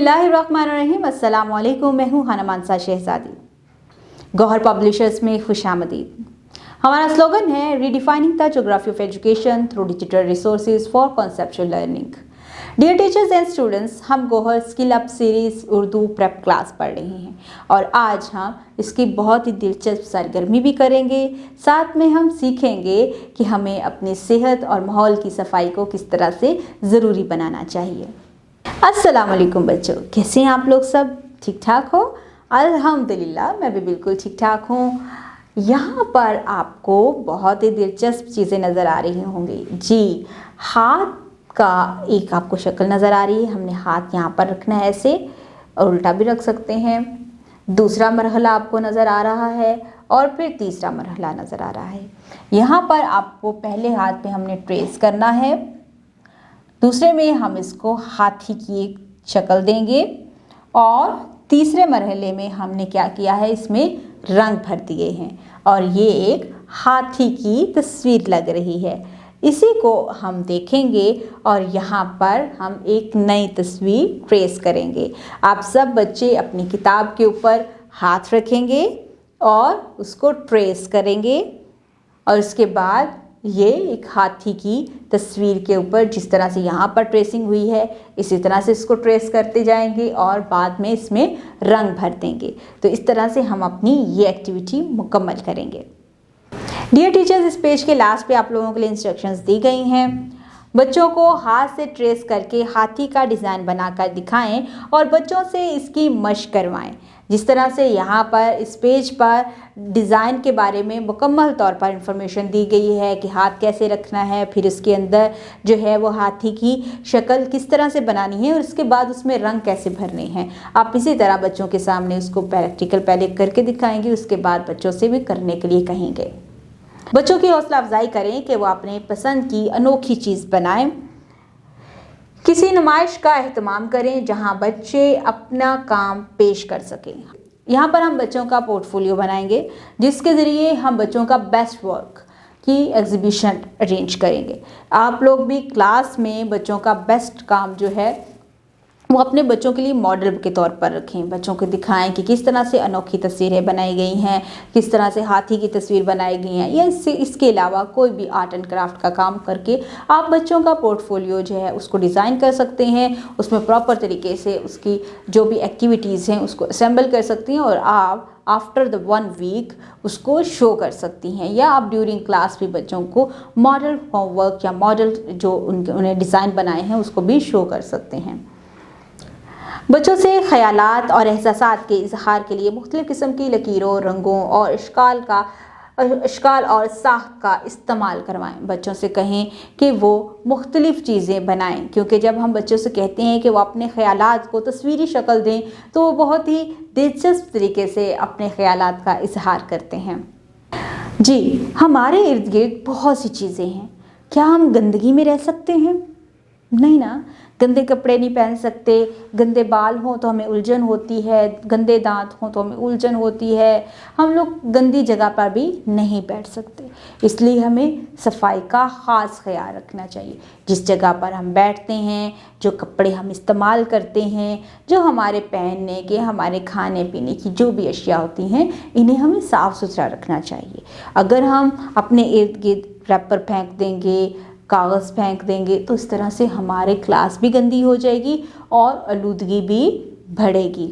बिस्मिल्लाहिर्रहमानिर्रहीम। अस्सलाम वालेकुम। मैं हूँ हाना मानसा शहजादी। गौहर पब्लिशर्स में खुशामदीद। हमारा स्लोगन है redefining the geography of education through digital resources for conceptual learning. Dear teachers and students, हम Gauhar skill up series Urdu prep class पढ़ रहे हैं और आज हम इसकी बहुत ही दिलचस्प सरगर्मी भी करेंगे। साथ में हम सीखेंगे कि हमें अपनी सेहत और माहौल की सफाई को किस तरह से ज़रूरी बनाना चाहिए। अस्सलाम वालेकुम बच्चों, कैसे हैं आप लोग? सब ठीक ठाक हो? अल्हम्दुलिल्लाह, मैं भी बिल्कुल ठीक ठाक हूँ। यहाँ पर आपको बहुत ही दिलचस्प चीज़ें नज़र आ रही होंगी। जी, हाथ का एक आपको शक्ल नज़र आ रही है। हमने हाथ यहाँ पर रखना है ऐसे, और उल्टा भी रख सकते हैं। दूसरा मरहला आपको नज़र आ रहा है और फिर तीसरा मरहला नज़र आ रहा है। यहाँ पर आपको पहले हाथ पे हमने ट्रेस करना है, दूसरे में हम इसको हाथी की एक शक्ल देंगे और तीसरे मरहले में हमने क्या किया है, इसमें रंग भर दिए हैं और ये एक हाथी की तस्वीर लग रही है। इसी को हम देखेंगे और यहाँ पर हम एक नई तस्वीर ट्रेस करेंगे। आप सब बच्चे अपनी किताब के ऊपर हाथ रखेंगे और उसको ट्रेस करेंगे और उसके बाद ये एक हाथी की तस्वीर के ऊपर जिस तरह से यहाँ पर ट्रेसिंग हुई है, इसी तरह से इसको ट्रेस करते जाएंगे और बाद में इसमें रंग भर देंगे। तो इस तरह से हम अपनी ये एक्टिविटी मुकम्मल करेंगे। डियर टीचर्स, इस पेज के लास्ट पे आप लोगों के लिए इंस्ट्रक्शंस दी गई हैं। बच्चों को हाथ से ट्रेस करके हाथी का डिज़ाइन बनाकर दिखाएं और बच्चों से इसकी मशक करवाएं। जिस तरह से यहाँ पर इस पेज पर डिज़ाइन के बारे में मुकम्मल तौर पर इंफॉर्मेशन दी गई है कि हाथ कैसे रखना है, फिर उसके अंदर जो है वो हाथी की शक्ल किस तरह से बनानी है और उसके बाद उसमें रंग कैसे भरने हैं। आप इसी तरह बच्चों के सामने उसको प्रैक्टिकल पहले करके दिखाएंगे, उसके बाद बच्चों से भी करने के लिए कहेंगे। बच्चों की हौसला अफजाई करें कि वो अपने पसंद की अनोखी चीज़ बनाएं। किसी नुमाइश का एहतमाम करें जहां बच्चे अपना काम पेश कर सकें। यहाँ पर हम बच्चों का पोर्टफोलियो बनाएंगे जिसके ज़रिए हम बच्चों का बेस्ट वर्क की एग्जीबिशन अरेंज करेंगे। आप लोग भी क्लास में बच्चों का बेस्ट काम जो है वो अपने बच्चों के लिए मॉडल के तौर पर रखें। बच्चों को दिखाएं कि किस तरह से अनोखी तस्वीरें बनाई गई हैं, किस तरह से हाथी की तस्वीर बनाई गई हैं, या इसके अलावा कोई भी आर्ट एंड क्राफ्ट का काम करके आप बच्चों का पोर्टफोलियो जो है उसको डिज़ाइन कर सकते हैं। उसमें प्रॉपर तरीके से उसकी जो भी एक्टिविटीज़ हैं उसको असेंबल कर सकती हैं और आप आफ्टर द 1 वीक उसको शो कर सकती हैं, या आप ड्यूरिंग क्लास भी बच्चों को मॉडल होमवर्क या मॉडल जो उन्हें डिज़ाइन बनाए हैं उसको भी शो कर सकते हैं। बच्चों से ख़यालात और एहसासात के इजहार के लिए मुख्तलिफ़ किस्म की लकीरों, रंगों और इश्काल और साख का इस्तेमाल करवाएं। बच्चों से कहें कि वो मुख्तलिफ़ चीज़ें बनाएं, क्योंकि जब हम बच्चों से कहते हैं कि वो अपने ख़यालात को तस्वीरी शक्ल दें तो वो बहुत ही दिलचस्प तरीके से अपने ख़यालात का इजहार करते हैं। जी, हमारे इर्द गिर्द बहुत सी चीज़ें हैं। क्या हम गंदगी में रह सकते हैं? नहीं ना। गंदे कपड़े नहीं पहन सकते, गंदे बाल हों तो हमें उलझन होती है, गंदे दांत हों तो हमें उलझन होती है। हम लोग गंदी जगह पर भी नहीं बैठ सकते, इसलिए हमें सफाई का ख़ास ख्याल रखना चाहिए। जिस जगह पर हम बैठते हैं, जो कपड़े हम इस्तेमाल करते हैं, जो हमारे पहनने के, हमारे खाने पीने की जो भी अशिया होती हैं, इन्हें हमें साफ़ सुथरा रखना चाहिए। अगर हम अपने इर्द गिर्द रैपर फेंक देंगे, कागज़ फेंक देंगे, तो इस तरह से हमारे क्लास भी गंदी हो जाएगी और आलूदगी भी बढ़ेगी।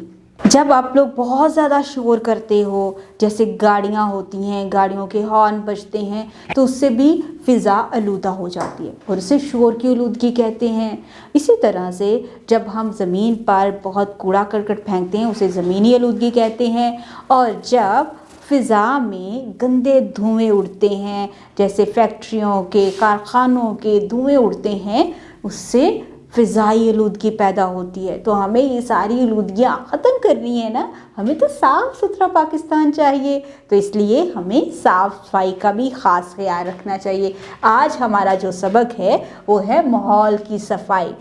जब आप लोग बहुत ज़्यादा शोर करते हो, जैसे गाड़ियाँ होती हैं, गाड़ियों के हॉर्न बजते हैं, तो उससे भी फ़िज़ा आलूदा हो जाती है और उसे शोर की आलूदगी कहते हैं। इसी तरह से जब हम ज़मीन पर बहुत कूड़ा करकट फेंकते हैं उसे ज़मीनी आलूदगी कहते हैं, और जब फ़िज़ा में गंदे धुएं उड़ते हैं, जैसे फैक्ट्रियों के, कारखानों के धुएं उड़ते हैं, उससे फ़िज़ाई आलूदगी पैदा होती है। तो हमें ये सारी आलूदगियाँ ख़त्म करनी है ना, हमें तो साफ़ सुथरा पाकिस्तान चाहिए। तो इसलिए हमें साफ़ सफाई का भी ख़ास ख्याल रखना चाहिए। आज हमारा जो सबक है वो है माहौल की सफाई।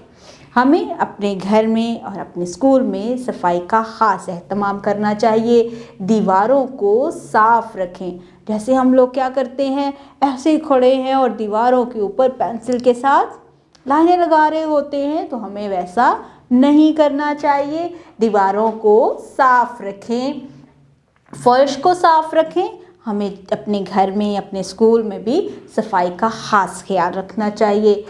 हमें अपने घर में और अपने स्कूल में सफाई का ख़ास एहतमाम करना चाहिए। दीवारों को साफ़ रखें। जैसे हम लोग क्या करते हैं, ऐसे ही खड़े हैं और दीवारों के ऊपर पेंसिल के साथ लाइनें लगा रहे होते हैं, तो हमें वैसा नहीं करना चाहिए। दीवारों को साफ रखें, फर्श को साफ रखें। हमें अपने घर में, अपने स्कूल में भी सफाई का खास ख्याल रखना चाहिए।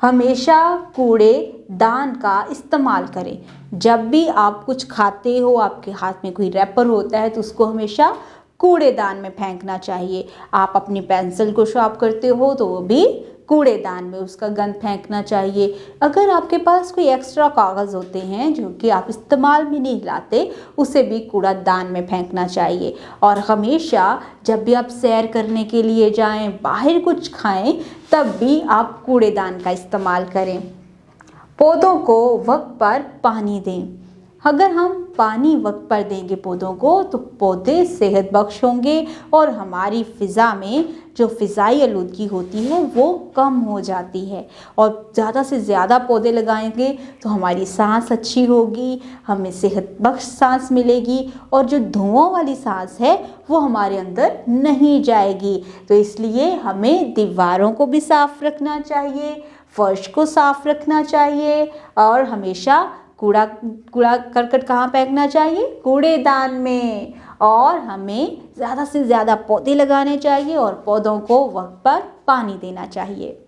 हमेशा कूड़ेदान का इस्तेमाल करें। जब भी आप कुछ खाते हो, आपके हाथ में कोई रैपर होता है, तो उसको हमेशा कूड़ेदान में फेंकना चाहिए। आप अपनी पेंसिल को शार्प करते हो तो वो भी कूड़ेदान में उसका गंद फेंकना चाहिए। अगर आपके पास कोई एक्स्ट्रा कागज़ होते हैं जो कि आप इस्तेमाल में नहीं लाते, उसे भी कूड़ादान में फेंकना चाहिए। और हमेशा जब भी आप सैर करने के लिए जाएं, बाहर कुछ खाएं, तब भी आप कूड़ेदान का इस्तेमाल करें। पौधों को वक्त पर पानी दें। अगर हम पानी वक्त पर देंगे पौधों को, तो पौधे सेहत बख्श होंगे और हमारी फ़िज़ा में जो फ़िज़ाई आलूदगी होती है वो कम हो जाती है। और ज़्यादा से ज़्यादा पौधे लगाएंगे तो हमारी सांस अच्छी होगी, हमें सेहत बख्श सांस मिलेगी, और जो धुआं वाली सांस है वो हमारे अंदर नहीं जाएगी। तो इसलिए हमें दीवारों को भी साफ़ रखना चाहिए, फर्श को साफ़ रखना चाहिए, और हमेशा कूड़ा करकट कहाँ फेंकना चाहिए? कूड़ेदान में। और हमें ज़्यादा से ज़्यादा पौधे लगाने चाहिए और पौधों को वक्त पर पानी देना चाहिए।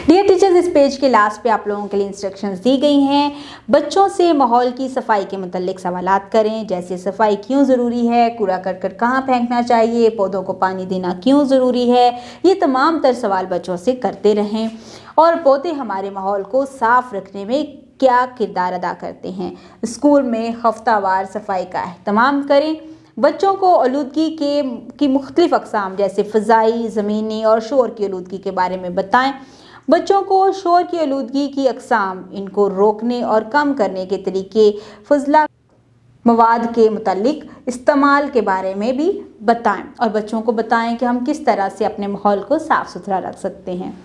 डियर टीचर्स, इस पेज के लास्ट पे आप लोगों के लिए इंस्ट्रक्शंस दी गई हैं। बच्चों से माहौल की सफाई के मुतालिक सवालात करें, जैसे सफाई क्यों ज़रूरी है, कूड़ा करकट कहाँ फेंकना चाहिए, पौधों को पानी देना क्यों ज़रूरी है। ये तमाम तर सवाल बच्चों से करते रहें। और पौधे हमारे माहौल को साफ़ रखने में क्या किरदार अदा करते हैं। स्कूल में हफ्तावार सफाई का एहतमाम करें। बच्चों को आलूदगी की मुख्तलिफ अक़साम जैसे फ़िज़ाई, ज़मीनी और शोर की आलूदगी के बारे में बताएं। बच्चों को शोर की आलूदगी की अक़साम, इनको रोकने और कम करने के तरीके, फजला मवाद के मुतालिक इस्तेमाल के बारे में भी बताएं। और बच्चों को बताएं कि हम किस तरह से अपने माहौल को साफ़ सुथरा रख सकते हैं।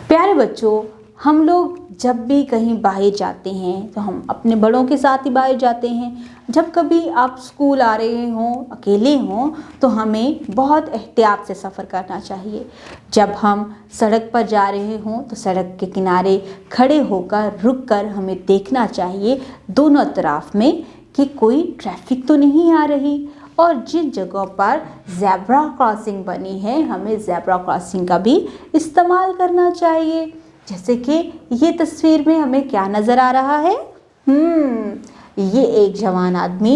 प्यारे बच्चों, हम लोग जब भी कहीं बाहर जाते हैं तो हम अपने बड़ों के साथ ही बाहर जाते हैं। जब कभी आप स्कूल आ रहे हों, अकेले हों, तो हमें बहुत एहतियात से सफ़र करना चाहिए। जब हम सड़क पर जा रहे हों तो सड़क के किनारे खड़े होकर रुक कर हमें देखना चाहिए दोनों तरफ में कि कोई ट्रैफिक तो नहीं आ रही। और जिन जगहों पर ज़ेब्रा क्रॉसिंग बनी है, हमें ज़ेब्रा क्रॉसिंग का भी इस्तेमाल करना चाहिए। जैसे कि ये तस्वीर में हमें क्या नज़र आ रहा है? ये एक जवान आदमी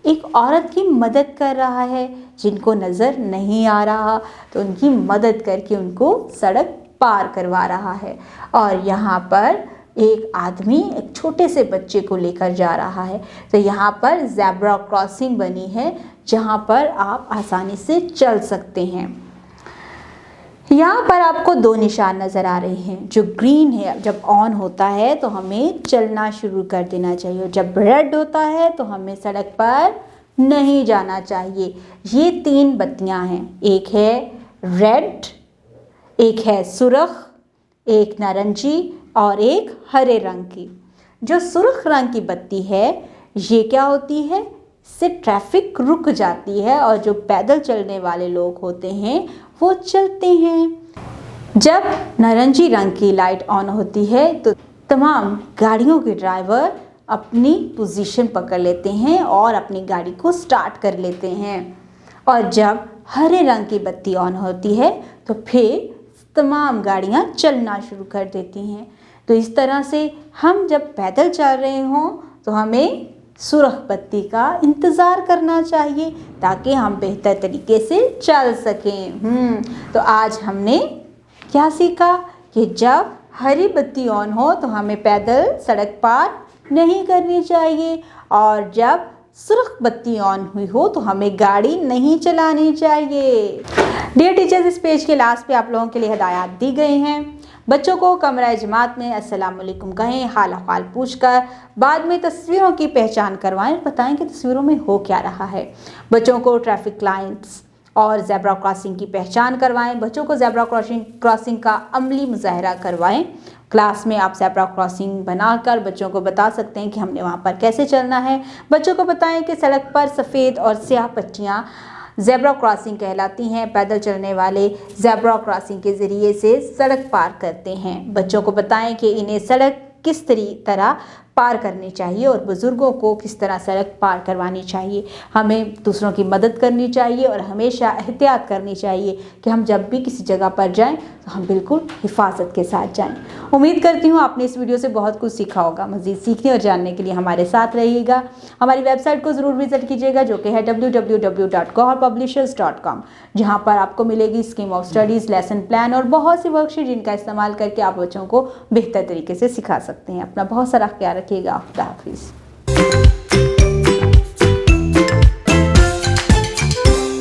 एक औरत की मदद कर रहा है, जिनको नज़र नहीं आ रहा, तो उनकी मदद करके उनको सड़क पार करवा रहा है। और यहाँ पर एक आदमी एक छोटे से बच्चे को लेकर जा रहा है। तो यहाँ पर ज़ेब्रा क्रॉसिंग बनी है, जहाँ पर आप आसानी से चल सकते हैं। यहाँ पर आपको दो निशान नज़र आ रहे हैं। जो ग्रीन है, जब ऑन होता है तो हमें चलना शुरू कर देना चाहिए, जब रेड होता है तो हमें सड़क पर नहीं जाना चाहिए। ये तीन बत्तियाँ हैं, एक है रेड, एक है सुर्ख, एक नारंगी और एक हरे रंग की। जो सुर्ख रंग की बत्ती है, ये क्या होती है? इससे ट्रैफिक रुक जाती है और जो पैदल चलने वाले लोग होते हैं वो चलते हैं। जब नारंगी रंग की लाइट ऑन होती है तो तमाम गाड़ियों के ड्राइवर अपनी पोजीशन पकड़ लेते हैं और अपनी गाड़ी को स्टार्ट कर लेते हैं। और जब हरे रंग की बत्ती ऑन होती है तो फिर तमाम गाड़ियां चलना शुरू कर देती हैं। तो इस तरह से हम जब पैदल चल रहे हों तो हमें सुर्ख बत्ती का इंतज़ार करना चाहिए ताकि हम बेहतर तरीके से चल सकें। तो आज हमने क्या सीखा कि जब हरी बत्ती ऑन हो तो हमें पैदल सड़क पार नहीं करनी चाहिए, और जब सुर्ख बत्ती ऑन हुई हो तो हमें गाड़ी नहीं चलानी चाहिए। डियर टीचर्स, इस पेज के लास्ट पे आप लोगों के लिए हिदायत दी गई हैं। बच्चों को कमरा जमात में अस्सलाम वालेकुम कहें, हाल अहवाल पूछकर, बाद में तस्वीरों की पहचान करवाएं, बताएं कि तस्वीरों में हो क्या रहा है। बच्चों को ट्रैफिक लाइट्स और ज़ेब्रा क्रॉसिंग की पहचान करवाएं। बच्चों को ज़ेब्रा क्रॉसिंग का अमली मुजाहरा करवाएं। क्लास में आप ज़ेब्रा क्रॉसिंग बनाकर बच्चों को बता सकते हैं कि हमने वहाँ पर कैसे चलना है। बच्चों को बताएं कि सड़क पर सफ़ेद और स्याह पट्टियाँ ज़ेब्रा क्रॉसिंग कहलाती हैं। पैदल चलने वाले ज़ेब्रा क्रॉसिंग के ज़रिए से सड़क पार करते हैं। बच्चों को बताएं कि इन्हें सड़क किस तरह पार करनी चाहिए और बुज़ुर्गों को किस तरह सड़क पार करवानी चाहिए। हमें दूसरों की मदद करनी चाहिए और हमेशा एहतियात करनी चाहिए कि हम जब भी किसी जगह पर जाएं तो हम बिल्कुल हिफाजत के साथ जाएं। उम्मीद करती हूँ आपने इस वीडियो से बहुत कुछ सीखा होगा। मज़ीद सीखने और जानने के लिए हमारे साथ रहिएगा। हमारी वेबसाइट को ज़रूर विजिट कीजिएगा जो कि है www.goharpublishers.com, जहाँ पर आपको मिलेगी scheme of studies, lesson plan और बहुत सी वर्कशीट जिनका इस्तेमाल करके आप बच्चों को बेहतर तरीके से सिखा सकते हैं। अपना बहुत सारा ख्याल रखिएगा। खुदा हाफिज़।